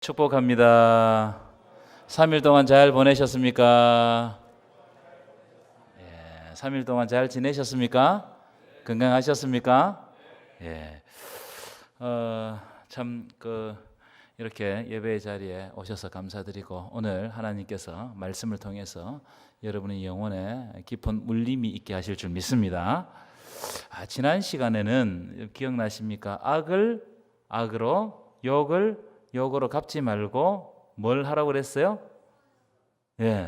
축복합니다. 3일 동안 잘 보내셨습니까? 3일 동안 잘 지내셨습니까? 건강하셨습니까? 예. 이렇게 예배의 자리에 오셔서 감사드리고, 오늘 하나님께서 말씀을 통해서 여러분의 영혼에 깊은 울림이 있게 하실 줄 믿습니다. 지난 시간에는 기억나십니까? 악을 악으로, 욕을 욕으로 갚지 말고 뭘 하라고 그랬어요?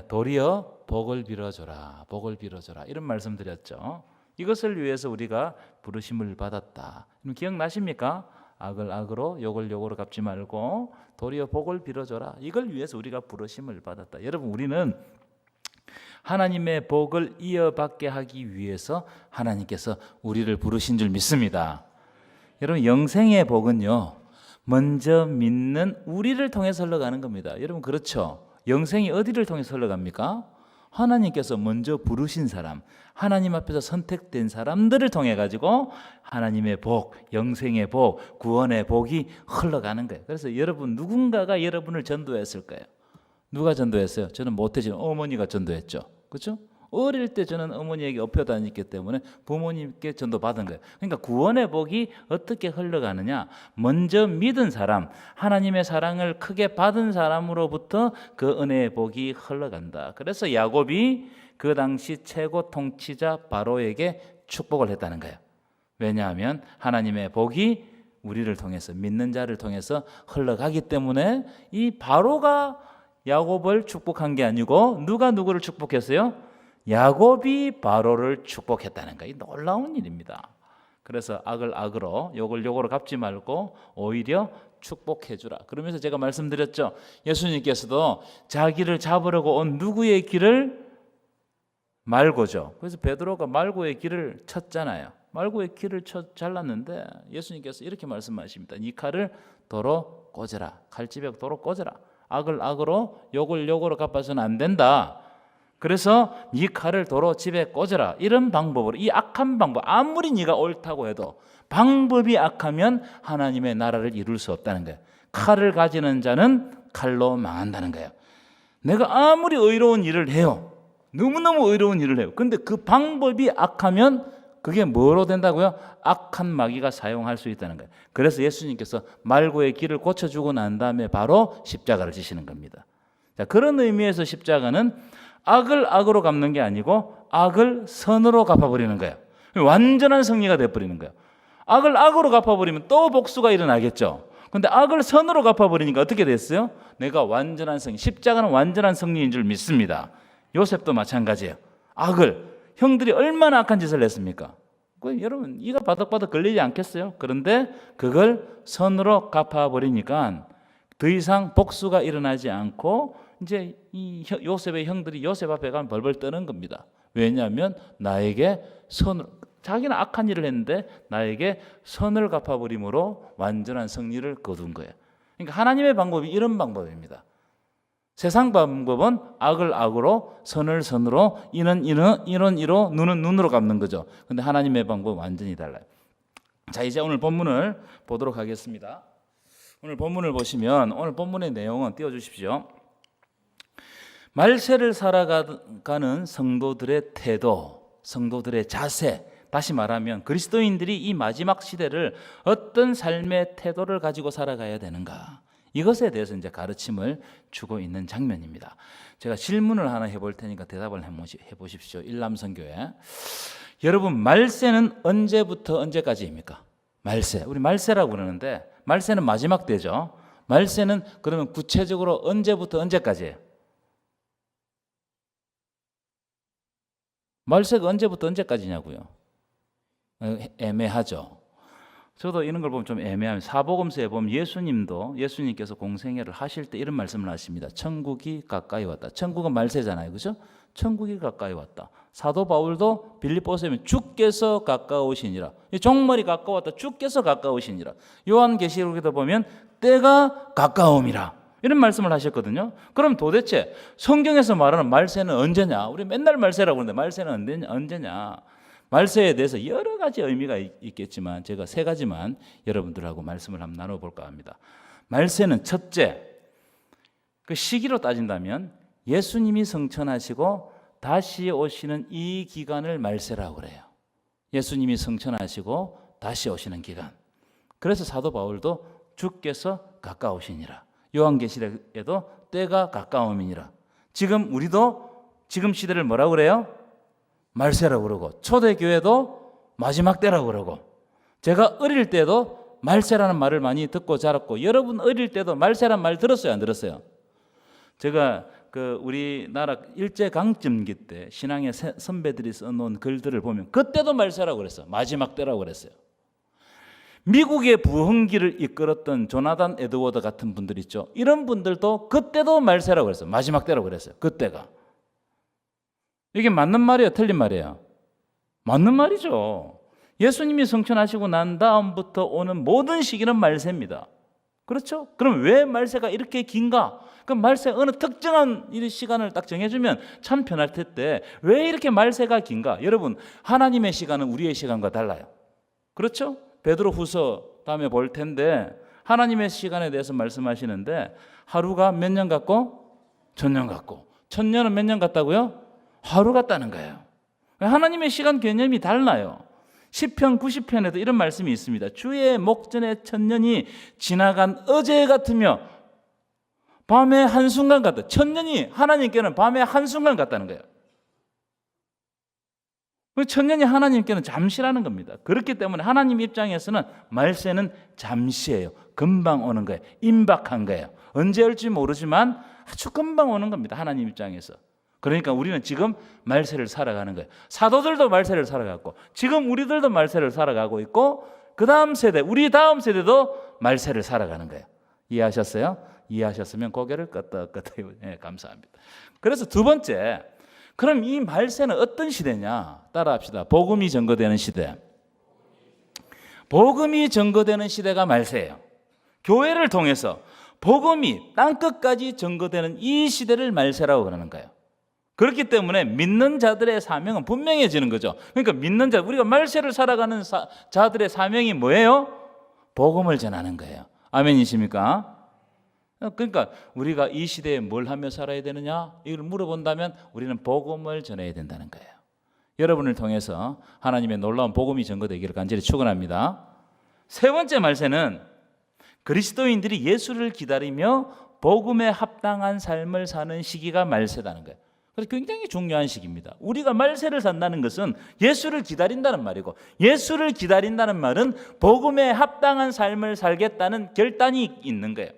도리어 복을 빌어줘라, 복을 빌어줘라, 이런 말씀 드렸죠. 이것을 위해서 우리가 부르심을 받았다. 기억나십니까? 악을 악으로, 욕을 욕으로 갚지 말고 도리어 복을 빌어줘라. 이걸 위해서 우리가 부르심을 받았다. 여러분, 우리는 하나님의 복을 이어받게 하기 위해서 하나님께서 우리를 부르신 줄 믿습니다. 여러분, 영생의 복은요, 먼저 믿는 우리를 통해서 흘러가는 겁니다. 여러분, 그렇죠? 영생이 어디를 통해서 흘러갑니까? 하나님께서 먼저 부르신 사람, 하나님 앞에서 선택된 사람들을 통해 가지고 하나님의 복, 영생의 복, 구원의 복이 흘러가는 거예요. 그래서 여러분, 누군가가 여러분을 전도했을 거예요. 누가 전도했어요? 저는 모태지는 어머니가 전도했죠. 그렇죠? 어릴 때 저는 어머니에게 업혀 다녔기 때문에 부모님께 전도받은 거예요. 그러니까 구원의 복이 어떻게 흘러가느냐? 먼저 믿은 사람, 하나님의 사랑을 크게 받은 사람으로부터 그 은혜의 복이 흘러간다. 그래서 야곱이 그 당시 최고 통치자 바로에게 축복을 했다는 거예요. 왜냐하면 하나님의 복이 우리를 통해서, 믿는 자를 통해서 흘러가기 때문에 이 바로가 야곱을 축복한 게 아니고 누가 누구를 축복했어요? 야곱이 바로를 축복했다는 거예요. 놀라운 일입니다. 그래서 악을 악으로, 욕을 욕으로 갚지 말고 오히려 축복해 주라. 그러면서 제가 말씀드렸죠. 예수님께서도 자기를 잡으려고 온 누구의 길을 말고죠. 그래서 베드로가 말고의 길을 쳤잖아요. 말고의 길을 잘랐는데 예수님께서 이렇게 말씀하십니다. 이 칼을 도로 꽂아라. 칼집에 도로 꽂아라. 악을 악으로, 욕을 욕으로 갚아서는 안 된다. 그래서 이 칼을 도로 집에 꽂아라. 이런 방법으로, 이 악한 방법, 아무리 네가 옳다고 해도 방법이 악하면 하나님의 나라를 이룰 수 없다는 거예요. 칼을 가지는 자는 칼로 망한다는 거예요. 내가 아무리 의로운 일을 해요. 너무너무 의로운 일을 해요. 근데 그 방법이 악하면 그게 뭐로 된다고요? 악한 마귀가 사용할 수 있다는 거예요. 그래서 예수님께서 말고의 길을 고쳐주고 난 다음에 바로 십자가를 지시는 겁니다. 자, 그런 의미에서 십자가는 악을 악으로 갚는 게 아니고 악을 선으로 갚아버리는 거예요. 완전한 승리가 돼버리는 거예요. 악을 악으로 갚아버리면 또 복수가 일어나겠죠. 근데 악을 선으로 갚아버리니까 어떻게 됐어요? 내가 완전한 승리, 십자가는 완전한 승리인 줄 믿습니다. 요셉도 마찬가지예요. 악을, 형들이 얼마나 악한 짓을 했습니까? 여러분, 이가 바닥바닥 걸리지 않겠어요? 그런데 그걸 선으로 갚아버리니까 더 이상 복수가 일어나지 않고 이제 이 요셉의 형들이 요셉 앞에 가면 벌벌 떠는 겁니다. 왜냐하면 나에게 선을, 자기는 악한 일을 했는데 나에게 선을 갚아버림으로 완전한 승리를 거둔 거예요. 그러니까 하나님의 방법이 이런 방법입니다. 세상 방법은 악을 악으로, 선을 선으로, 이는 이로, 눈은 눈으로 갚는 거죠. 근데 하나님의 방법은 완전히 달라요. 자, 이제 오늘 본문을 보도록 하겠습니다. 오늘 본문을 보시면 오늘 본문의 내용은 띄워주십시오. 말세를 살아가는 성도들의 태도, 성도들의 자세, 다시 말하면 그리스도인들이 이 마지막 시대를 어떤 삶의 태도를 가지고 살아가야 되는가, 이것에 대해서 이제 가르침을 주고 있는 장면입니다. 제가 질문을 하나 해볼 테니까 대답을 해보십시오. 일남선교회. 여러분, 말세는 언제부터 언제까지입니까? 말세, 우리 말세라고 그러는데 말세는 마지막 때죠. 말세는 그러면 구체적으로 언제부터 언제까지예요? 말세가 언제부터 언제까지냐고요? 애매하죠. 저도 이런 걸 보면 좀 애매하면, 사복음서에 보면 예수님께서 공생애를 하실 때 이런 말씀을 하십니다. 천국이 가까이 왔다. 천국은 말세잖아요, 그렇죠? 천국이 가까이 왔다. 사도 바울도 빌립보서에 보면 주께서 가까우시니라. 종말이 가까웠다. 주께서 가까우시니라. 요한계시록에도 보면 때가 가까움이라, 이런 말씀을 하셨거든요. 그럼 도대체 성경에서 말하는 말세는 언제냐? 우리 맨날 말세라고 하는데 말세는 언제냐? 말세에 대해서 여러 가지 의미가 있겠지만 제가 세 가지만 여러분들하고 말씀을 한번 나눠볼까 합니다. 말세는 첫째, 그 시기로 따진다면 예수님이 성천하시고 다시 오시는 이 기간을 말세라고 그래요. 예수님이 성천하시고 다시 오시는 기간. 그래서 사도 바울도 주께서 가까우시니라. 요한계시록에도 때가 가까움이니라. 지금 우리도 지금 시대를 뭐라고 그래요? 말세라고 그러고, 초대교회도 마지막 때라고 그러고, 제가 어릴 때도 말세라는 말을 많이 듣고 자랐고, 여러분 어릴 때도 말세라는 말 들었어요, 안 들었어요? 제가 그 우리나라 일제강점기 때 신앙의 선배들이 써놓은 글들을 보면 그때도 말세라고 그랬어요. 마지막 때라고 그랬어요. 미국의 부흥기를 이끌었던 조나단 에드워드 같은 분들 있죠. 이런 분들도 그때도 말세라고 그랬어요. 마지막 때라고 그랬어요. 그때가. 이게 맞는 말이에요? 틀린 말이에요? 맞는 말이죠. 예수님이 성천하시고 난 다음부터 오는 모든 시기는 말세입니다. 그렇죠? 그럼 왜 말세가 이렇게 긴가? 그럼 말세 어느 특정한 시간을 딱 정해주면 참 편할 텐데 왜 이렇게 말세가 긴가? 여러분, 하나님의 시간은 우리의 시간과 달라요. 그렇죠? 베드로후서 다음에 볼 텐데 하나님의 시간에 대해서 말씀하시는데 하루가 몇 년 같고 천년 같고, 천년은 몇 년 같다고요? 하루 같다는 거예요. 하나님의 시간 개념이 달라요. 시편 90편에도 이런 말씀이 있습니다. 주의 목전에 천년이 지나간 어제 같으며 밤의 한순간 같다. 천년이 하나님께는 밤의 한순간 같다는 거예요. 천년이 하나님께는 잠시라는 겁니다. 그렇기 때문에 하나님 입장에서는 말세는 잠시예요. 금방 오는 거예요. 임박한 거예요. 언제 올지 모르지만 아주 금방 오는 겁니다. 하나님 입장에서. 그러니까 우리는 지금 말세를 살아가는 거예요. 사도들도 말세를 살아갔고 지금 우리들도 말세를 살아가고 있고 그 다음 세대, 우리 다음 세대도 말세를 살아가는 거예요. 이해하셨어요? 이해하셨으면 고개를 끄덕끄덕. 네, 감사합니다. 그래서 두 번째, 그럼 이 말세는 어떤 시대냐? 따라합시다. 복음이 증거되는 시대. 복음이 증거되는 시대가 말세예요. 교회를 통해서 복음이 땅끝까지 증거되는 이 시대를 말세라고 그러는 거예요. 그렇기 때문에 믿는 자들의 사명은 분명해지는 거죠. 그러니까 믿는 자, 우리가 말세를 살아가는 자들의 사명이 뭐예요? 복음을 전하는 거예요. 아멘이십니까? 그러니까 우리가 이 시대에 뭘 하며 살아야 되느냐? 이걸 물어본다면 우리는 복음을 전해야 된다는 거예요. 여러분을 통해서 하나님의 놀라운 복음이 전거되기를 간절히 축원합니다. 세 번째 말세는 그리스도인들이 예수를 기다리며 복음에 합당한 삶을 사는 시기가 말세다는 거예요. 그래서 굉장히 중요한 시기입니다. 우리가 말세를 산다는 것은 예수를 기다린다는 말이고, 예수를 기다린다는 말은 복음에 합당한 삶을 살겠다는 결단이 있는 거예요.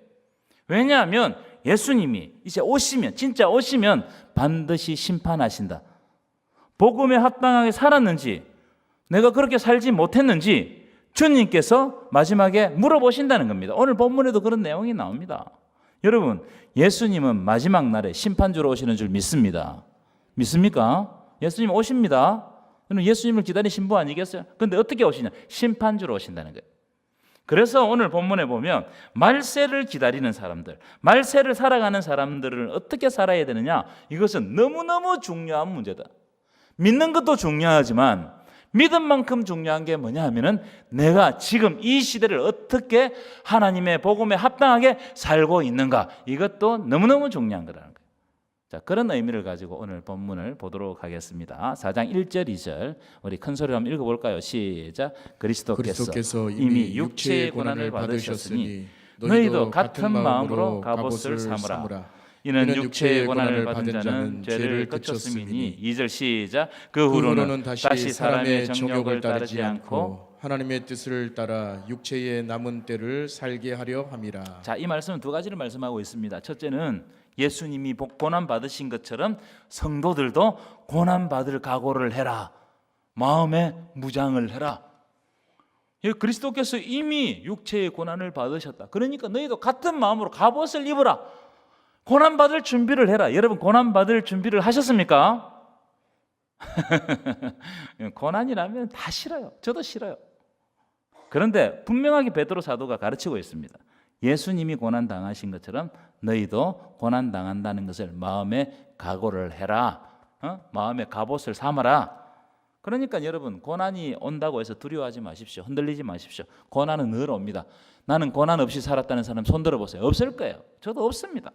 왜냐하면 예수님이 이제 오시면, 진짜 오시면 반드시 심판하신다. 복음에 합당하게 살았는지, 내가 그렇게 살지 못했는지 주님께서 마지막에 물어보신다는 겁니다. 오늘 본문에도 그런 내용이 나옵니다. 여러분, 예수님은 마지막 날에 심판주로 오시는 줄 믿습니다. 믿습니까? 예수님 오십니다. 예수님을 기다린 신부 아니겠어요? 그런데 어떻게 오시냐? 심판주로 오신다는 거예요. 그래서 오늘 본문에 보면 말세를 기다리는 사람들, 말세를 살아가는 사람들은 어떻게 살아야 되느냐? 이것은 너무너무 중요한 문제다. 믿는 것도 중요하지만 믿음만큼 중요한 게 뭐냐 하면은 내가 지금 이 시대를 어떻게 하나님의 복음에 합당하게 살고 있는가, 이것도 너무너무 중요한 거라는 거예요. 자, 그런 의미를 가지고 오늘 본문을 보도록 하겠습니다. 4장 1절 2절 우리 큰 소리로 한번 읽어볼까요? 시작. 그리스도께서 이미 육체의 고난을 받으셨으니 너희도 같은 마음으로 갑옷을 삼으라. 이는 육체의 고난을 받은 자는 죄를 그쳤음이니. 2절 시작. 그 후로는 다시 사람의 정욕을 따르지 않고 하나님의 뜻을 따라 육체의 남은 때를 살게 하려 함이라. 자, 이 말씀은 두 가지를 말씀하고 있습니다. 첫째는 예수님이 고난 받으신 것처럼 성도들도 고난 받을 각오를 해라. 마음에 무장을 해라. 그리스도께서 이미 육체의 고난을 받으셨다. 그러니까 너희도 같은 마음으로 갑옷을 입으라. 고난 받을 준비를 해라. 여러분, 고난 받을 준비를 하셨습니까? 고난이라면 다 싫어요. 저도 싫어요. 그런데 분명하게 베드로 사도가 가르치고 있습니다. 예수님이 고난 당하신 것처럼 너희도 고난 당한다는 것을 마음에 각오를 해라. 마음에 갑옷을 삼아라. 그러니까 여러분, 고난이 온다고 해서 두려워하지 마십시오. 흔들리지 마십시오. 고난은 늘 옵니다. 나는 고난 없이 살았다는 사람 손 들어보세요. 없을 거예요. 저도 없습니다.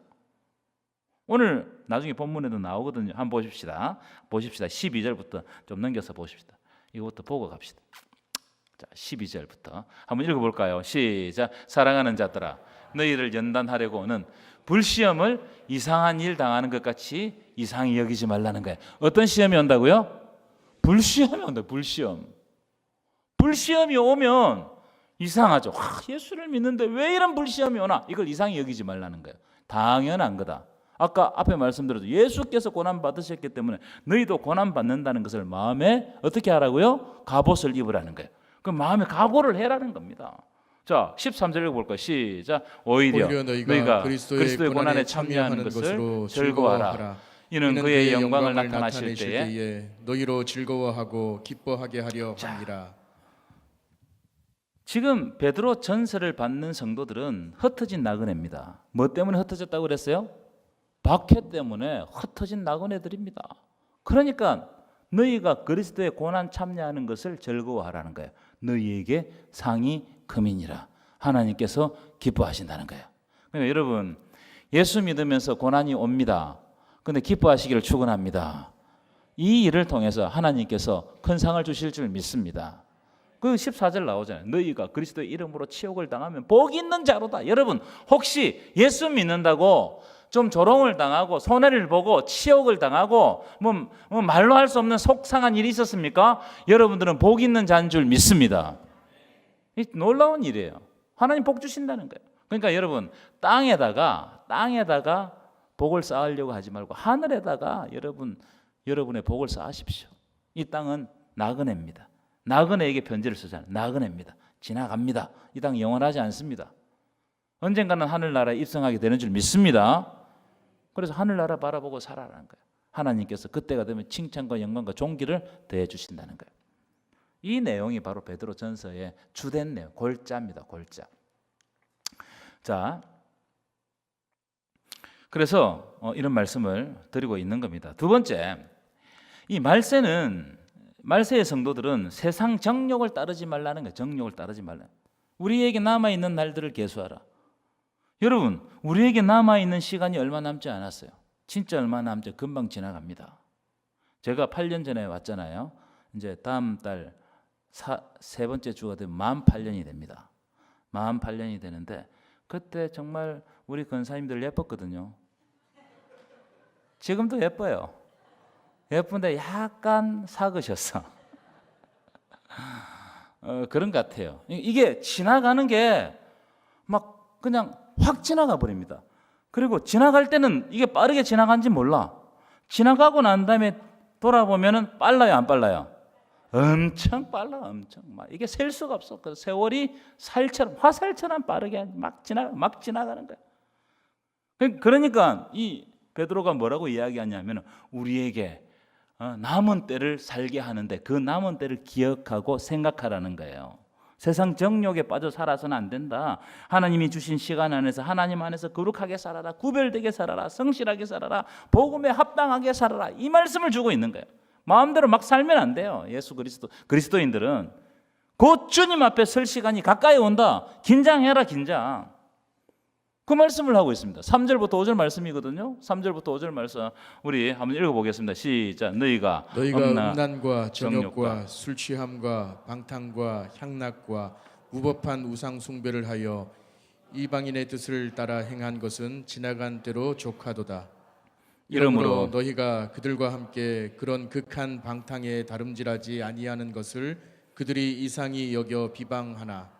오늘 나중에 본문에도 나오거든요. 한번 보십시다. 12절부터 좀 넘겨서 보십시다. 이것부터 보고 갑시다. 자, 12절부터 한번 읽어볼까요? 시작. 사랑하는 자들아, 너희를 연단하려고는 불시험을 이상한 일 당하는 것 같이 이상히 여기지 말라는 거예요. 어떤 시험이 온다고요? 불시험이 온다. 불시험이 오면 이상하죠. 예수를 믿는데 왜 이런 불시험이 오나? 이걸 이상히 여기지 말라는 거예요. 당연한 거다. 아까 앞에 말씀드렸죠. 예수께서 고난 받으셨기 때문에 너희도 고난 받는다는 것을 마음에 어떻게 하라고요? 갑옷을 입으라는 거예요. 그 마음에 각오를 해라는 겁니다. 자, 13절 읽어볼까요? 시작. 오히려 너희가 그리스도의 고난에 참여하는 것을 즐거워하라. 이는 그의 영광을 나타나실 때에 너희로 즐거워하고 기뻐하게 하려 함이라. 지금 베드로 전서를 받는 성도들은 흩어진 나그네입니다. 뭐 때문에 흩어졌다고 그랬어요? 박해 때문에 흩어진 나그네들입니다. 그러니까 너희가 그리스도의 고난 참여하는 것을 즐거워하라는 거예요. 너희에게 상이 금이니라. 하나님께서 기뻐하신다는 거예요. 그러니까 여러분, 예수 믿으면서 고난이 옵니다. 근데 기뻐하시기를 축원합니다. 이 일을 통해서 하나님께서 큰 상을 주실 줄 믿습니다. 그 14절 나오잖아요. 너희가 그리스도의 이름으로 치욕을 당하면 복이 있는 자로다. 여러분, 혹시 예수 믿는다고 좀 조롱을 당하고 손해를 보고 치욕을 당하고 뭐 말로 할 수 없는 속상한 일이 있었습니까? 여러분들은 복 있는 자인 줄 믿습니다. 이 놀라운 일이에요. 하나님 복 주신다는 거예요. 그러니까 여러분, 땅에다가 복을 쌓으려고 하지 말고 하늘에다가 여러분의 복을 쌓으십시오. 이 땅은 나그네입니다. 나그네에게 편지를 쓰잖아요. 나그네입니다. 지나갑니다. 이 땅 영원하지 않습니다. 언젠가는 하늘나라에 입성하게 되는 줄 믿습니다. 그래서 하늘나라 바라보고 살아라는 거예요. 하나님께서 그때가 되면 칭찬과 영광과 존귀를 더해 주신다는 거예요. 이 내용이 바로 베드로 전서의 주된 내용, 골자입니다. 골자. 자, 그래서 이런 말씀을 드리고 있는 겁니다. 두 번째, 이 말세의 성도들은 세상 정욕을 따르지 말라는 거예요. 정욕을 따르지 말라. 우리에게 남아있는 날들을 계수하라. 여러분, 우리에게 남아있는 시간이 얼마 남지 않았어요. 진짜 얼마 남지 금방 지나갑니다. 제가 8년 전에 왔잖아요. 이제 다음 달 세 번째 주가 되면 48년이 됩니다. 48년이 되는데 그때 정말 우리 권사님들 예뻤거든요. 지금도 예뻐요. 예쁜데 약간 사그셨어. 그런 것 같아요. 이게 지나가는 게 막 그냥 확 지나가 버립니다. 그리고 지나갈 때는 이게 빠르게 지나간지 몰라. 지나가고 난 다음에 돌아보면은 빨라요, 안 빨라요? 엄청 빨라, 엄청. 막 이게 셀 수가 없어. 그 세월이 살처럼, 화살처럼 빠르게 막 지나가는 거야. 그러니까 이 베드로가 뭐라고 이야기하냐면 우리에게 남은 때를 살게 하는데 그 남은 때를 기억하고 생각하라는 거예요. 세상 정욕에 빠져 살아서는 안 된다. 하나님이 주신 시간 안에서 하나님 안에서 거룩하게 살아라. 구별되게 살아라. 성실하게 살아라. 복음에 합당하게 살아라. 이 말씀을 주고 있는 거예요. 마음대로 막 살면 안 돼요. 예수 그리스도인들은 곧 주님 앞에 설 시간이 가까이 온다. 긴장해라, 긴장. 그 말씀을 하고 있습니다. 3절부터 5절 말씀이거든요. 3절부터 5절 말씀 우리 한번 읽어보겠습니다. 시작. 너희가 음란과 정욕과 술 취함과 방탕과 향락과 무법한 우상 숭배를 하여 이방인의 뜻을 따라 행한 것은 지나간 때로 족하도다. 이러므로 너희가 그들과 함께 그런 극한 방탕에 다름질하지 아니하는 것을 그들이 이상히 여겨 비방하나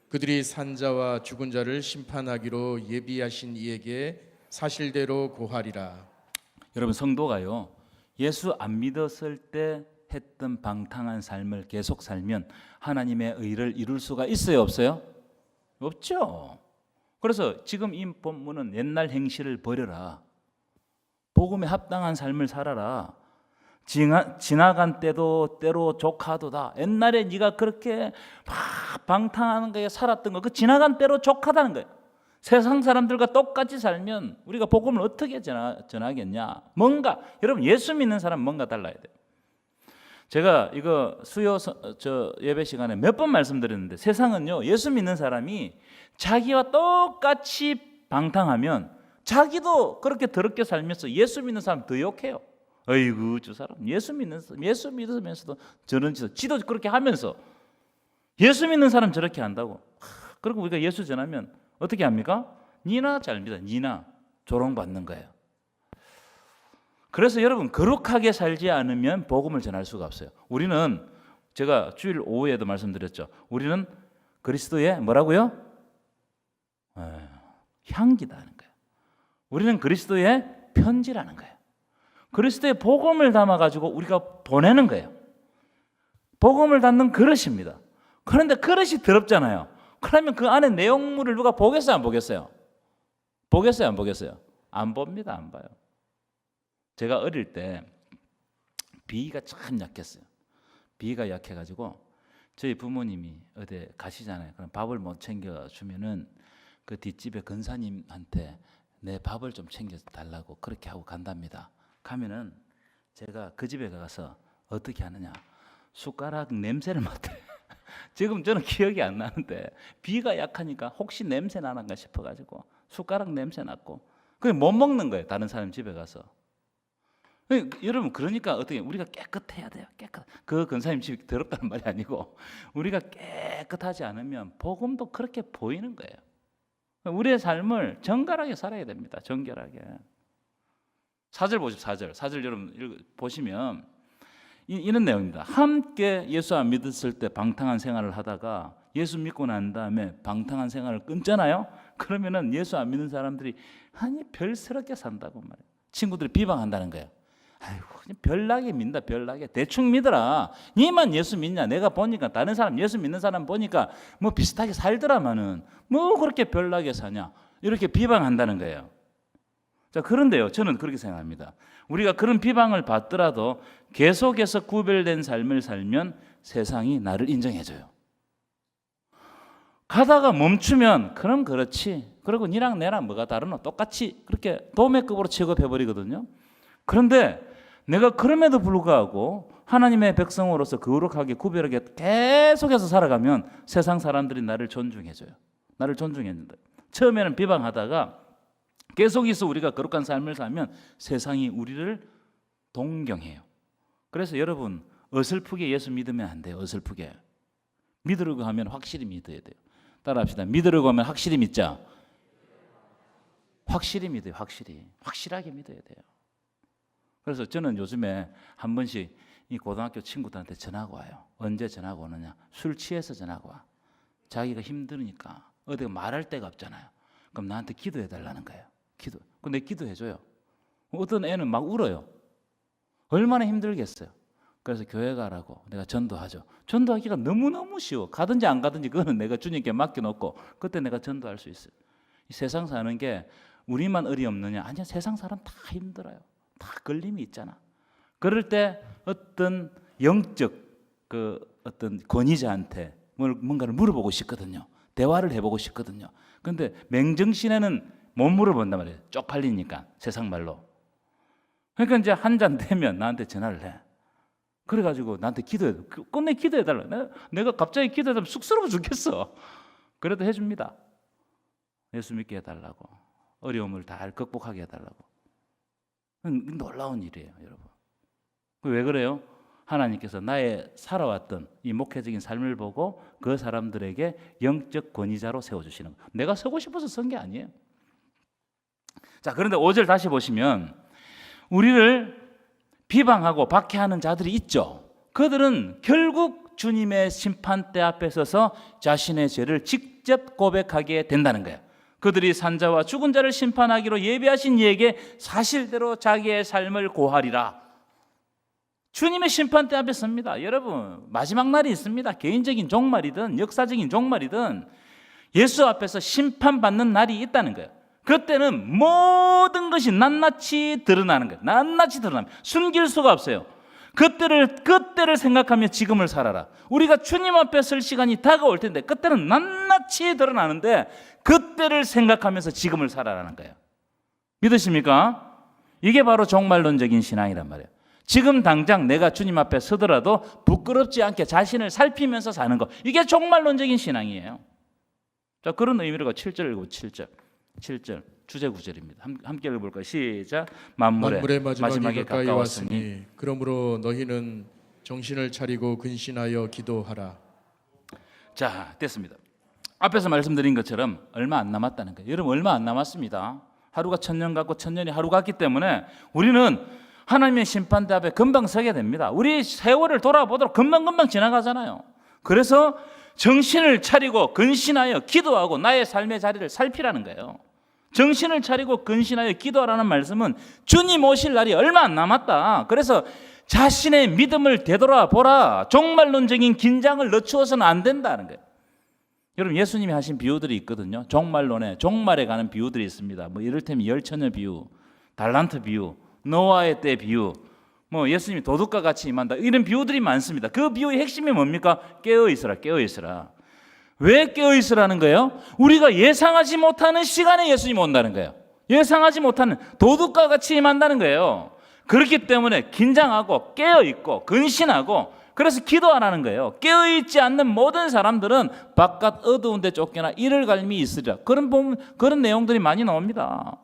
그들이 산자와 죽은 자를 심판하기로 예비하신 이에게 사실대로 고하리라. 여러분, 성도가요, 예수 안 믿었을 때 했던 방탕한 삶을 계속 살면 하나님의 의를 이룰 수가 있어요, 없어요? 없죠. 그래서 지금 이 본문은 옛날 행실을 버려라. 복음에 합당한 삶을 살아라. 지나간 때도 때로 족하도다. 옛날에 네가 그렇게 막 방탕하는 거에 살았던 거, 그 지나간 때로 족하다는 거예요. 세상 사람들과 똑같이 살면 우리가 복음을 어떻게 전하겠냐? 여러분, 예수 믿는 사람 뭔가 달라야 돼요. 제가 이거 수요 예배 시간에 몇 번 말씀드렸는데 세상은요, 예수 믿는 사람이 자기와 똑같이 방탕하면 자기도 그렇게 더럽게 살면서 예수 믿는 사람 더 욕해요. 어이구 저 사람 예수 믿으면서도 저런 짓을 지도 그렇게 하면서 예수 믿는 사람 저렇게 한다고. 그리고 우리가 예수 전하면 어떻게 합니까? 니나 잘 믿어. 니나 조롱받는 거예요. 그래서 여러분 거룩하게 살지 않으면 복음을 전할 수가 없어요. 우리는 제가 주일 오후에도 말씀드렸죠. 우리는 그리스도의 뭐라고요? 향기다는 거예요. 우리는 그리스도의 편지라는 거예요. 그리스도의 복음을 담아가지고 우리가 보내는 거예요. 복음을 담는 그릇입니다. 그런데 그릇이 더럽잖아요. 그러면 그 안에 내용물을 누가 보겠어요? 안 보겠어요? 보겠어요? 안 보겠어요? 안 봅니다. 안 봐요. 제가 어릴 때 비위가 참 약했어요. 비위가 약해가지고 저희 부모님이 어디 가시잖아요. 그럼 밥을 못 챙겨주면은 그 뒷집에 근사님한테 내 밥을 좀 챙겨달라고 그렇게 하고 간답니다. 가면은 제가 그 집에 가서 어떻게 하느냐, 숟가락 냄새를 맡아요. 지금 저는 기억이 안 나는데 비가 약하니까 혹시 냄새 나는가 싶어가지고 숟가락 냄새 났고 그냥 못 먹는 거예요. 다른 사람 집에 가서. 여러분 그러니까 어떻게 우리가 깨끗해야 돼요. 그 근사님 집이 더럽다는 말이 아니고 우리가 깨끗하지 않으면 복음도 그렇게 보이는 거예요. 우리의 삶을 정갈하게 살아야 됩니다. 정결하게. 4절 보십시오. 4절 여러분 보시면 이런 내용입니다. 함께 예수 안 믿었을 때 방탕한 생활을 하다가 예수 믿고 난 다음에 방탕한 생활을 끊잖아요. 그러면은 예수 안 믿는 사람들이 아니 별스럽게 산다고 말해요. 친구들이 비방한다는 거예요. 아이고 별나게 믿는다. 별나게 대충 믿어라. 니만 예수 믿냐? 내가 보니까 다른 사람 예수 믿는 사람 보니까 뭐 비슷하게 살더라마는 뭐 그렇게 별나게 사냐? 이렇게 비방한다는 거예요. 자, 그런데요, 저는 그렇게 생각합니다. 우리가 그런 비방을 받더라도 계속해서 구별된 삶을 살면 세상이 나를 인정해줘요. 가다가 멈추면 그럼 그렇지. 그리고 니랑 내랑 뭐가 다르노? 똑같이 그렇게 도매급으로 취급해버리거든요. 그런데 내가 그럼에도 불구하고 하나님의 백성으로서 거룩하게 구별하게 계속해서 살아가면 세상 사람들이 나를 존중해줘요. 나를 존중했는데 처음에는 비방하다가 계속해서 우리가 거룩한 삶을 살면 세상이 우리를 동경해요. 그래서 여러분 어설프게 예수 믿으면 안 돼요. 어설프게. 믿으려고 하면 확실히 믿어야 돼요. 따라합시다. 믿으려고 하면 확실히 믿자. 확실히 믿어요. 확실하게 믿어야 돼요. 그래서 저는 요즘에 한 번씩 이 고등학교 친구들한테 전화가 와요. 언제 전화가 오느냐? 술 취해서 전화가 와. 자기가 힘드니까 어디 말할 데가 없잖아요. 그럼 나한테 기도해 달라는 거예요. 근데 기도해줘요. 어떤 애는 막 울어요. 얼마나 힘들겠어요. 그래서 교회 가라고 내가 전도하죠. 전도하기가 너무너무 쉬워. 가든지 안 가든지 그거는 내가 주님께 맡겨놓고 그때 내가 전도할 수 있어요. 이 세상 사는 게 우리만 어려없느냐? 아니야, 세상 사람 다 힘들어요. 다 걸림이 있잖아. 그럴 때 어떤 영적 어떤 권위자한테 뭔가를 물어보고 싶거든요. 대화를 해보고 싶거든요. 그런데 맹정신에는 못 물어본단 말이에요. 쪽팔리니까 세상 말로. 그러니까 이제 한 잔 되면 나한테 전화를 해. 그래가지고 나한테 기도해. 끝내 기도해달라. 내가 갑자기 기도해달라면 쑥스러워 죽겠어. 그래도 해줍니다. 예수 믿게 해달라고. 어려움을 다 극복하게 해달라고. 놀라운 일이에요, 여러분. 왜 그래요? 하나님께서 나의 살아왔던 이 목회적인 삶을 보고 그 사람들에게 영적 권위자로 세워주시는 거예요. 내가 서고 싶어서 선 게 아니에요. 자, 그런데 5절 다시 보시면 우리를 비방하고 박해하는 자들이 있죠. 그들은 결국 주님의 심판대 앞에 서서 자신의 죄를 직접 고백하게 된다는 거예요. 그들이 산자와 죽은 자를 심판하기로 예비하신 이에게 사실대로 자기의 삶을 고하리라. 주님의 심판대 앞에 섭니다. 여러분, 마지막 날이 있습니다. 개인적인 종말이든 역사적인 종말이든 예수 앞에서 심판받는 날이 있다는 거예요. 그때는 모든 것이 낱낱이 드러나는 거예요. 낱낱이 드러납니다. 숨길 수가 없어요. 그때를 생각하며 지금을 살아라. 우리가 주님 앞에 설 시간이 다가올 텐데 그때는 낱낱이 드러나는데 그때를 생각하면서 지금을 살아라는 거예요. 믿으십니까? 이게 바로 종말론적인 신앙이란 말이에요. 지금 당장 내가 주님 앞에 서더라도 부끄럽지 않게 자신을 살피면서 사는 것, 이게 종말론적인 신앙이에요. 자, 그런 의미로 7절 읽고 7절 주제 구절입니다. 함께 읽어볼까요? 시작. 만물의 만물의 마지막이 마지막에 가까이 가까웠으니 왔으니 그러므로 너희는 정신을 차리고 근신하여 기도하라. 자, 됐습니다. 앞에서 말씀드린 것처럼 얼마 안 남았다는 거예요. 여러분 얼마 안 남았습니다. 하루가 1000년 같고 1000년이 하루 같기 때문에 우리는 하나님의 심판대 앞에 금방 서게 됩니다. 우리 세월을 돌아보도록 금방금방 지나가잖아요. 그래서 정신을 차리고 근신하여 기도하고 나의 삶의 자리를 살피라는 거예요. 정신을 차리고 근신하여 기도하라는 말씀은 주님 오실 날이 얼마 안 남았다. 그래서 자신의 믿음을 되돌아보라. 종말론적인 긴장을 늦추어서는 안 된다는 거예요. 여러분 예수님이 하신 비유들이 있거든요. 종말론에 종말에 가는 비유들이 있습니다. 뭐 이를테면 열처녀 비유, 달란트 비유, 노아의 때 비유, 뭐 예수님이 도둑과 같이 임한다, 이런 비유들이 많습니다. 그 비유의 핵심이 뭡니까? 깨어 있으라, 깨어 있으라. 왜 깨어 있으라는 거예요? 우리가 예상하지 못하는 시간에 예수님이 온다는 거예요. 예상하지 못하는, 도둑과 같이 임한다는 거예요. 그렇기 때문에 긴장하고 깨어 있고 근신하고, 그래서 기도하라는 거예요. 깨어있지 않는 모든 사람들은 바깥 어두운 데 쫓겨나 이를 갈미 있으리라. 그런 내용들이 많이 나옵니다.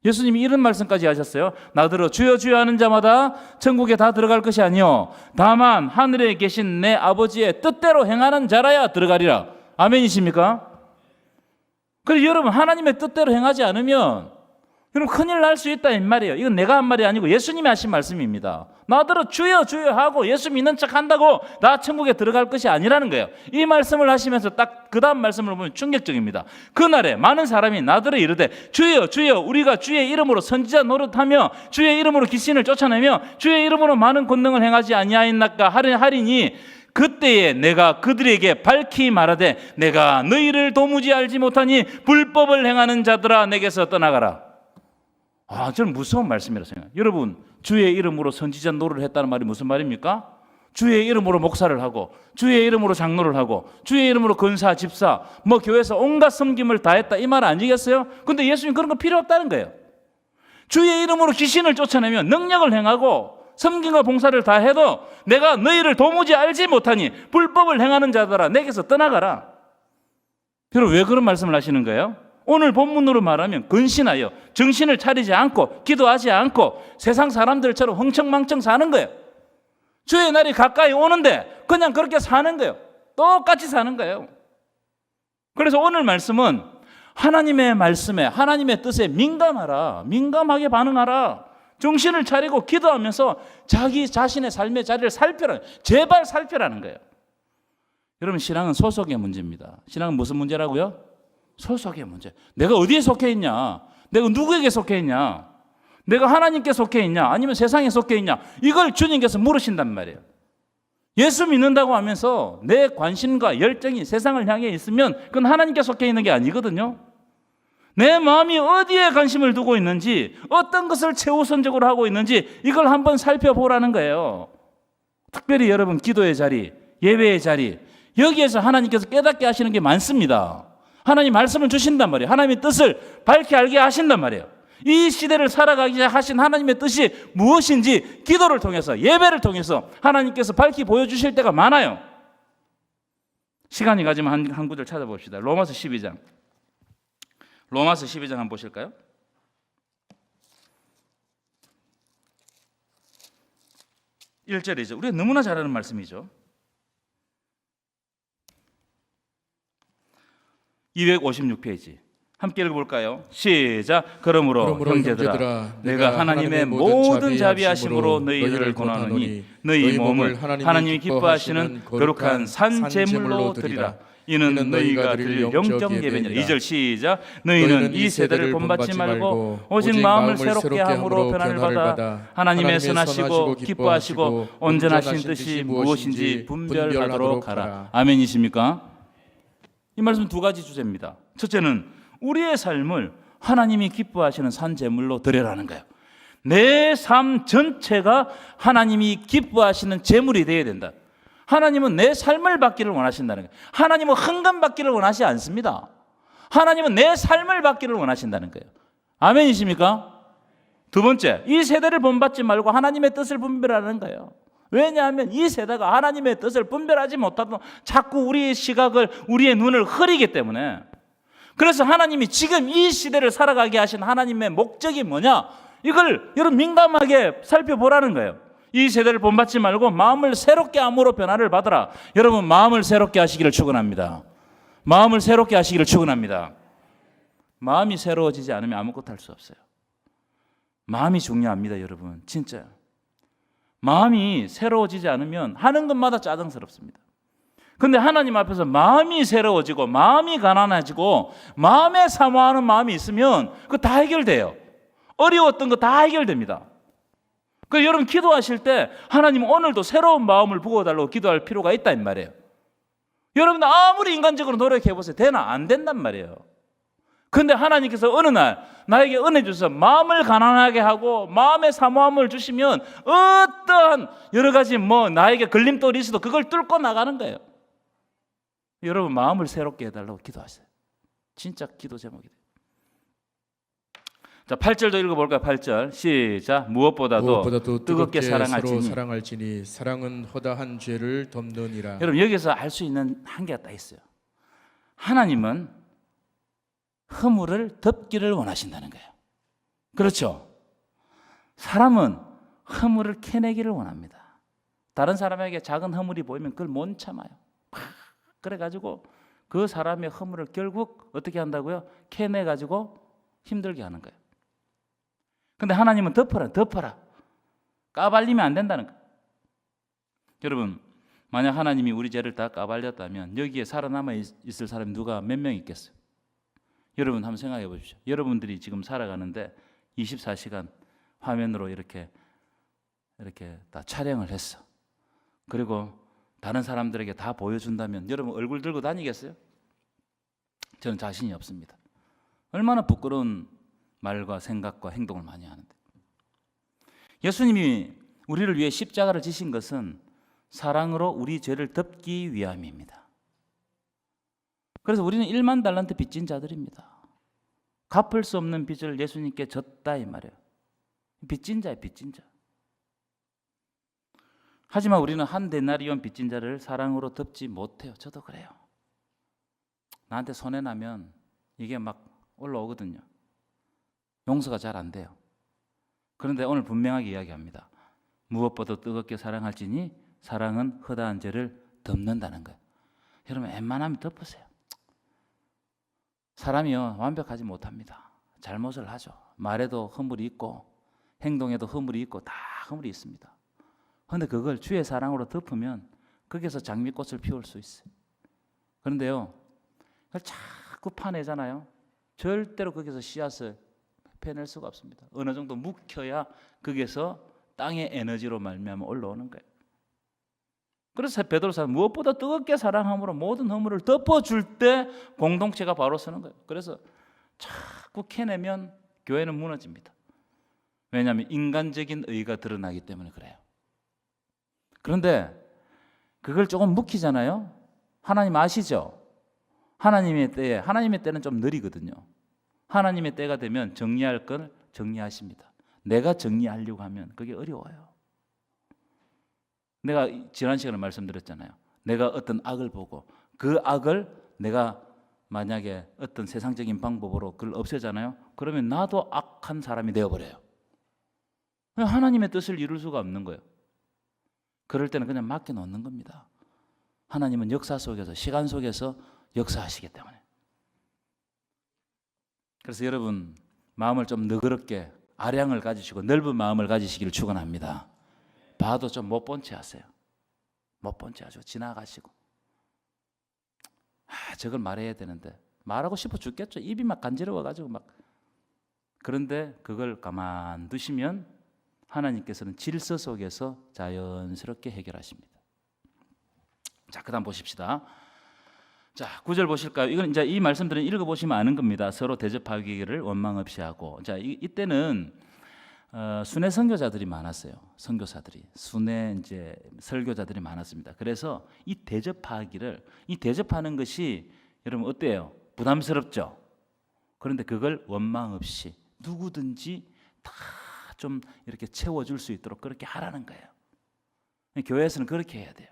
예수님이 이런 말씀까지 하셨어요. 나더러 주여 주여 하는 자마다 천국에 다 들어갈 것이 아니요 다만 하늘에 계신 내 아버지의 뜻대로 행하는 자라야 들어가리라. 아멘이십니까? 그래서 여러분 하나님의 뜻대로 행하지 않으면 여러분 큰일 날 수 있다 이 말이에요. 이건 내가 한 말이 아니고 예수님이 하신 말씀입니다. 나더러 주여 주여 하고 예수 믿는 척 한다고 나 천국에 들어갈 것이 아니라는 거예요. 이 말씀을 하시면서 딱 그 다음 말씀을 보면 충격적입니다. 그날에 많은 사람이 나더러 이르되 주여 주여 우리가 주의 이름으로 선지자 노릇하며 주의 이름으로 귀신을 쫓아내며 주의 이름으로 많은 권능을 행하지 아니하였나까 하리니 그때에 내가 그들에게 밝히 말하되 내가 너희를 도무지 알지 못하니 불법을 행하는 자들아 내게서 떠나가라. 저는 무서운 말씀이라고 생각해요. 여러분 주의 이름으로 선지자 노릇을 했다는 말이 무슨 말입니까? 주의 이름으로 목사를 하고 주의 이름으로 장로를 하고 주의 이름으로 권사, 집사, 뭐 교회에서 온갖 섬김을 다 했다 이 말 아니겠어요? 근데 예수님 그런 거 필요 없다는 거예요. 주의 이름으로 귀신을 쫓아내면 능력을 행하고 섬김과 봉사를 다 해도 내가 너희를 도무지 알지 못하니 불법을 행하는 자들아 내게서 떠나가라. 여러분 왜 그런 말씀을 하시는 거예요? 오늘 본문으로 말하면 근신하여 정신을 차리지 않고 기도하지 않고 세상 사람들처럼 흥청망청 사는 거예요. 주의 날이 가까이 오는데 그냥 그렇게 사는 거예요. 똑같이 사는 거예요. 그래서 오늘 말씀은 하나님의 말씀에 하나님의 뜻에 민감하라. 민감하게 반응하라. 정신을 차리고 기도하면서 자기 자신의 삶의 자리를 살펴라. 제발 살펴라는 거예요. 여러분 신앙은 소속의 문제입니다. 신앙은 무슨 문제라고요? 소속의 문제. 내가 어디에 속해 있냐? 내가 누구에게 속해 있냐? 내가 하나님께 속해 있냐? 아니면 세상에 속해 있냐? 이걸 주님께서 물으신단 말이에요. 예수 믿는다고 하면서 내 관심과 열정이 세상을 향해 있으면 그건 하나님께 속해 있는 게 아니거든요. 내 마음이 어디에 관심을 두고 있는지, 어떤 것을 최우선적으로 하고 있는지 이걸 한번 살펴보라는 거예요. 특별히 여러분 기도의 자리, 예배의 자리, 여기에서 하나님께서 깨닫게 하시는 게 많습니다. 하나님 말씀을 주신단 말이에요. 하나님의 뜻을 밝히 알게 하신단 말이에요. 이 시대를 살아가게 하신 하나님의 뜻이 무엇인지 기도를 통해서 예배를 통해서 하나님께서 밝히 보여주실 때가 많아요. 시간이 가지면 한 구절 찾아봅시다. 로마서 12장. 로마서 12장 한번 보실까요? 1절이죠. 우리가 너무나 잘 아는 말씀이죠. 256페이지. 함께 읽어볼까요? 시작. 그러므로 형제들아 내가 하나님의 모든 자비하심으로 너희를 권하노니 너희 몸을 하나님이 기뻐하시는 거룩한 산 제물로 드리라. 이는 너희가 드릴 영적 예배니라. 2절 시작. 너희는 이 세대를 본받지 말고 오직 마음을 새롭게 함으로 변화를 받아 하나님의 선하시고 기뻐하시고 온전하신 뜻이 무엇인지 분별하도록 하라. 아멘이십니까? 이 말씀 두 가지 주제입니다. 첫째는 우리의 삶을 하나님이 기뻐하시는 산 제물로 드려라는 거예요. 내 삶 전체가 하나님이 기뻐하시는 제물이 되어야 된다. 하나님은 내 삶을 받기를 원하신다는 거예요. 하나님은 헌금 받기를 원하지 않습니다. 하나님은 내 삶을 받기를 원하신다는 거예요. 아멘이십니까? 두 번째, 이 세대를 본받지 말고 하나님의 뜻을 분별하는 거예요. 왜냐하면 이 세대가 하나님의 뜻을 분별하지 못하고 자꾸 우리의 시각을, 우리의 눈을 흐리기 때문에, 그래서 하나님이 지금 이 시대를 살아가게 하신 하나님의 목적이 뭐냐? 이걸 여러분 민감하게 살펴보라는 거예요. 이 세대를 본받지 말고 마음을 새롭게 함으로 변화를 받으라. 여러분 마음을 새롭게 하시기를 축원합니다. 마음을 새롭게 하시기를 축원합니다. 마음이 새로워지지 않으면 아무것도 할 수 없어요. 마음이 중요합니다, 여러분. 진짜요. 마음이 새로워지지 않으면 하는 것마다 짜증스럽습니다. 근데 하나님 앞에서 마음이 새로워지고 마음이 가난해지고 마음에 사모하는 마음이 있으면 그거 다 해결돼요. 어려웠던 거 다 해결됩니다. 그래서 여러분 기도하실 때 하나님 오늘도 새로운 마음을 부어달라고 기도할 필요가 있다 이 말이에요. 여러분들 아무리 인간적으로 노력해보세요. 되나? 안 된단 말이에요. 근데 하나님께서 어느 날 나에게 은혜 주셔서 마음을 가난하게 하고 마음의 사모함을 주시면 어떠한 여러 가지 나에게 걸림돌이 있어도 그걸 뚫고 나가는 거예요. 여러분 마음을 새롭게 해달라고 기도하세요. 진짜 기도 제목이에요. 자, 8절도 읽어볼까요? 8절 시작. 무엇보다도 뜨겁게 서로 사랑할지니. 사랑할지니 사랑은 허다한 죄를 덮느니라. 여러분 여기서 알 수 있는 한계가 딱 있어요. 하나님은 허물을 덮기를 원하신다는 거예요. 그렇죠? 사람은 허물을 캐내기를 원합니다. 다른 사람에게 작은 허물이 보이면 그걸 못 참아요. 그래가지고 그 사람의 허물을 결국 어떻게 한다고요? 캐내가지고 힘들게 하는 거예요. 근데 하나님은 덮어라. 까발리면 안 된다는 거예요. 여러분 만약 하나님이 우리 죄를 다 까발렸다면 여기에 살아남아 있을 사람이 누가 몇 명 있겠어요? 여러분 한번 생각해 보십시오. 여러분들이 지금 살아가는데 24시간 화면으로 이렇게 다 촬영을 했어. 그리고 다른 사람들에게 다 보여준다면 여러분 얼굴 들고 다니겠어요? 저는 자신이 없습니다. 얼마나 부끄러운 말과 생각과 행동을 많이 하는데. 예수님이 우리를 위해 십자가를 지신 것은 사랑으로 우리 죄를 덮기 위함입니다. 그래서 우리는 1만 달란트 빚진 자들입니다. 갚을 수 없는 빚을 예수님께 졌다 이 말이에요. 빚진 자예요, 빚진 자. 하지만 우리는 한 데나리온 빚진 자를 사랑으로 덮지 못해요. 저도 그래요. 나한테 손해나면 이게 막 올라오거든요. 용서가 잘 안 돼요. 그런데 오늘 분명하게 이야기합니다. 무엇보다 뜨겁게 사랑할지니 사랑은 허다한 죄를 덮는다는 거예요. 여러분 웬만하면 덮으세요. 사람이요 완벽하지 못합니다. 잘못을 하죠. 말에도 허물이 있고 행동에도 허물이 있고 다 허물이 있습니다. 그런데 그걸 주의 사랑으로 덮으면 거기서 장미꽃을 피울 수 있어요. 그런데요 그걸 자꾸 파내잖아요. 절대로 거기서 씨앗을 빼낼 수가 없습니다. 어느 정도 묵혀야 거기에서 땅의 에너지로 말미암아 올라오는 거예요. 그래서 베드로사는 무엇보다 뜨겁게 사랑함으로 모든 허물을 덮어줄 때 공동체가 바로 서는 거예요. 그래서 자꾸 캐내면 교회는 무너집니다. 왜냐하면 인간적인 의가 드러나기 때문에 그래요. 그런데 그걸 조금 묵히잖아요. 하나님 아시죠? 하나님의 때는 좀 느리거든요. 하나님의 때가 되면 정리할 걸 정리하십니다. 내가 정리하려고 하면 그게 어려워요. 내가 지난 시간에 말씀드렸잖아요. 내가 어떤 악을 보고 그 악을 내가 만약에 어떤 세상적인 방법으로 그걸 없애잖아요. 그러면 나도 악한 사람이 되어버려요. 하나님의 뜻을 이룰 수가 없는 거예요. 그럴 때는 그냥 맡겨놓는 겁니다. 하나님은 역사 속에서 시간 속에서 역사하시기 때문에. 그래서 여러분 마음을 좀 너그럽게 아량을 가지시고 넓은 마음을 가지시기를 축원합니다. 봐도 좀 못 본 채 하세요. 못 본 채 하시고 지나가시고 저걸 말해야 되는데 말하고 싶어 죽겠죠. 입이 막 간지러워가지고 막. 그런데 그걸 가만두시면 하나님께서는 질서 속에서 자연스럽게 해결하십니다. 자, 그다음 보십시다. 자, 9절 보실까요? 이건 이제 이 말씀들은 읽어보시면 아는 겁니다. 서로 대접하기를 원망 없이 하고. 자, 이때는 순회 선교자들이 많았어요. 선교사들이 순회 이제 설교자들이 많았습니다. 그래서 이 대접하는 것이 여러분 어때요? 부담스럽죠. 그런데 그걸 원망 없이 누구든지 다 좀 이렇게 채워줄 수 있도록 그렇게 하라는 거예요. 교회에서는 그렇게 해야 돼요.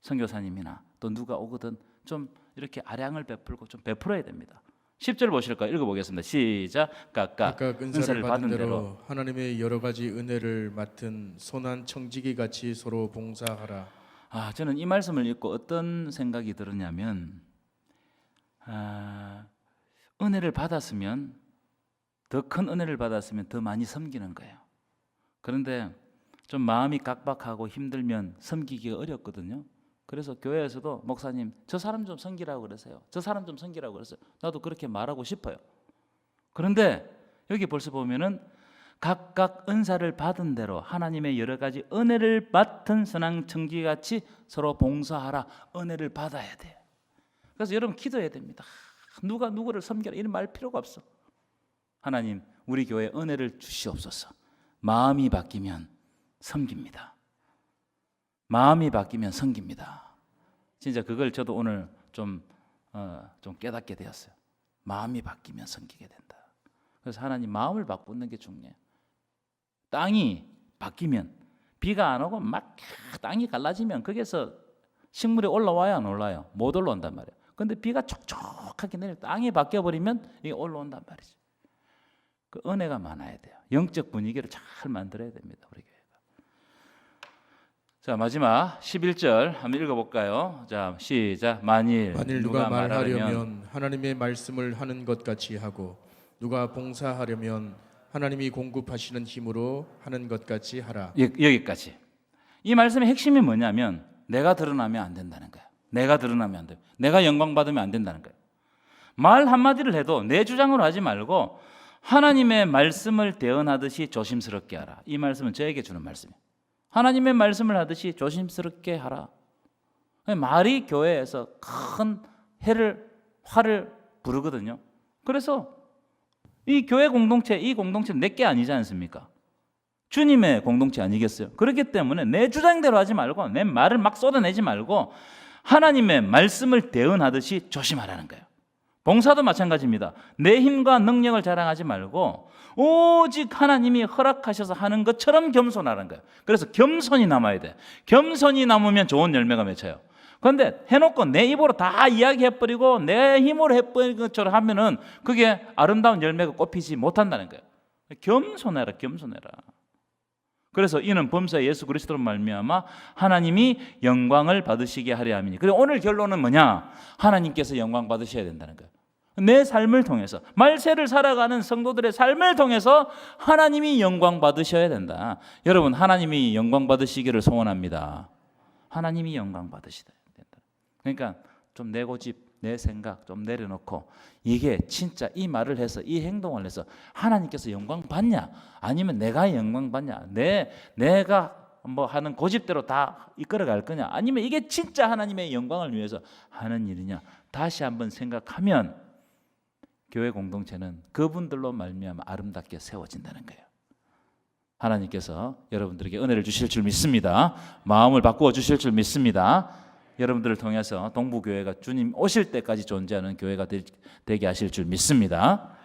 선교사님이나 또 누가 오거든 좀 이렇게 아량을 베풀고 좀 베풀어야 됩니다. 10절 보실까요? 읽어보겠습니다. 시작. 각각 각각 은사를 받은 대로 하나님의 여러 가지 은혜를 맡은 손한 청지기 같이 서로 봉사하라. 저는 이 말씀을 읽고 어떤 생각이 들었냐면 은혜를 받았으면 더 큰 은혜를 받았으면 더 많이 섬기는 거예요. 그런데 좀 마음이 각박하고 힘들면 섬기기가 어렵거든요. 그래서 교회에서도 목사님 저 사람 좀 섬기라고 그러세요. 저 사람 좀 섬기라고 그러세요. 나도 그렇게 말하고 싶어요. 그런데 여기 벌써 보면은 각각 은사를 받은 대로 하나님의 여러 가지 은혜를 맡은 선왕청지같이 서로 봉사하라. 은혜를 받아야 돼요. 그래서 여러분 기도해야 됩니다. 누가 누구를 섬겨라 이런 말 필요가 없어. 하나님 우리 교회에 은혜를 주시옵소서. 마음이 바뀌면 섬깁니다. 마음이 바뀌면 섬깁니다. 진짜 그걸 저도 오늘 좀 깨닫게 되었어요. 마음이 바뀌면 섬기게 된다. 그래서 하나님 마음을 바꾸는 게 중요해요. 땅이 바뀌면 비가 안 오고 막 땅이 갈라지면 거기에서 식물이 올라와야 안 올라요? 못 올라온단 말이에요. 근데 비가 촉촉하게 내려 땅이 바뀌어 버리면 이게 올라온단 말이죠. 그 은혜가 많아야 돼요. 영적 분위기를 잘 만들어야 됩니다. 우리 교회가. 자, 마지막 11절 한번 읽어볼까요? 자, 시작. 만일 누가 말하려면 하나님의 말씀을 하는 것 같이 하고 누가 봉사하려면 하나님이 공급하시는 힘으로 하는 것 같이 하라. 여기까지. 이 말씀의 핵심이 뭐냐면 내가 드러나면 안 된다는 거예요. 내가 드러나면 안 돼요. 내가 영광 받으면 안 된다는 거예요. 말 한마디를 해도 내 주장으로 하지 말고 하나님의 말씀을 대언하듯이 조심스럽게 하라. 이 말씀은 저에게 주는 말씀이에요. 하나님의 말씀을 하듯이 조심스럽게 하라. 말이 교회에서 큰 화를 부르거든요. 그래서 이 교회 공동체, 이 공동체는 내게 아니지 않습니까? 주님의 공동체 아니겠어요? 그렇기 때문에 내 주장대로 하지 말고 내 말을 막 쏟아내지 말고 하나님의 말씀을 대언하듯이 조심하라는 거예요. 봉사도 마찬가지입니다. 내 힘과 능력을 자랑하지 말고 오직 하나님이 허락하셔서 하는 것처럼 겸손하라는 거예요. 그래서 겸손이 남아야 돼. 겸손이 남으면 좋은 열매가 맺혀요. 그런데 해놓고 내 입으로 다 이야기해버리고 내 힘으로 해버린 것처럼 하면은 그게 아름다운 열매가 꼽히지 못한다는 거예요. 겸손해라, 겸손해라. 그래서 이는 범사 예수 그리스도로 말미암아 하나님이 영광을 받으시게 하려 함이니. 그리고 오늘 결론은 뭐냐? 하나님께서 영광 받으셔야 된다는 거예요. 내 삶을 통해서 말세를 살아가는 성도들의 삶을 통해서 하나님이 영광 받으셔야 된다. 여러분 하나님이 영광 받으시기를 소원합니다. 하나님이 영광 받으셔야 된다. 그러니까 좀 내 고집, 내 생각 좀 내려놓고 이게 진짜 이 말을 해서 이 행동을 해서 하나님께서 영광 받냐? 아니면 내가 영광 받냐? 내가 뭐 하는 고집대로 다 이끌어갈 거냐? 아니면 이게 진짜 하나님의 영광을 위해서 하는 일이냐? 다시 한번 생각하면 교회 공동체는 그분들로 말미암아 아름답게 세워진다는 거예요. 하나님께서 여러분들에게 은혜를 주실 줄 믿습니다. 마음을 바꾸어 주실 줄 믿습니다. 여러분들을 통해서 동부교회가 주님 오실 때까지 존재하는 교회가 되게 하실 줄 믿습니다.